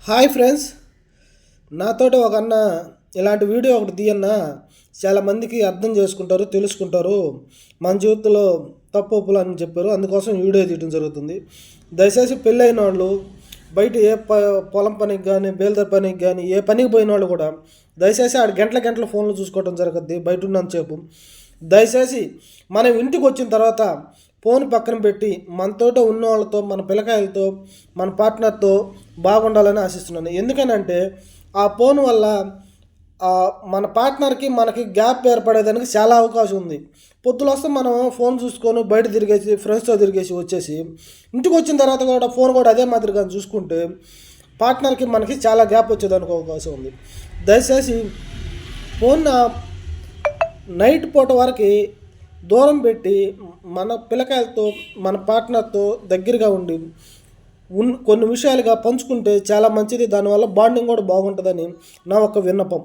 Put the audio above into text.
Hi friends, నాతోటి ఒక అన్న ఇలాంటి వీడియో ఒకటి తీయన్నా చాలామందికి అర్థం చేసుకుంటారు, తెలుసుకుంటారు, మన జీవితంలో తప్పు ఒప్పులు అని చెప్పారు. అందుకోసం వీడియో తీయడం జరుగుతుంది. దయచేసి పెళ్ళైన వాళ్ళు బయట ఏ పొలం పనికి కానీ, బేల్దార్ పనికి కానీ, ఏ పనికి పోయిన వాళ్ళు కూడా దయచేసి ఆడ గంటల గంటల ఫోన్లు చూసుకోవడం జరుగుద్ది. బయట ఉన్నంతసేపు దయచేసి మనం ఇంటికి వచ్చిన తర్వాత ఫోన్ పక్కన పెట్టి మనతోట ఉన్న వాళ్ళతో, మన పిల్లకాయలతో, మన పార్ట్నర్తో బాగుండాలని ఆశిస్తున్నాను. ఎందుకనంటే ఆ ఫోన్ వల్ల మన పార్ట్నర్కి మనకి గ్యాప్ ఏర్పడేదానికి చాలా అవకాశం ఉంది. పొద్దున వస్తే మనం ఫోన్ చూసుకొని బయట తిరిగేసి, ఫ్రెండ్స్తో తిరిగేసి వచ్చేసి ఇంటికి వచ్చిన తర్వాత కూడా ఫోన్ కూడా అదే మాదిరిగా చూసుకుంటే పార్ట్నర్కి మనకి చాలా గ్యాప్ వచ్చేదానికి అవకాశం ఉంది. దయచేసి ఫోన్ నైట్ పూట వరకు దూరం పెట్టి మన పిల్లకాయలతో, మన పార్ట్నర్తో దగ్గరగా ఉండి కొన్ని విషయాలుగా పంచుకుంటే చాలా మంచిది. దానివల్ల బాండింగ్ కూడా బాగుంటుందని నా ఒక విన్నపం.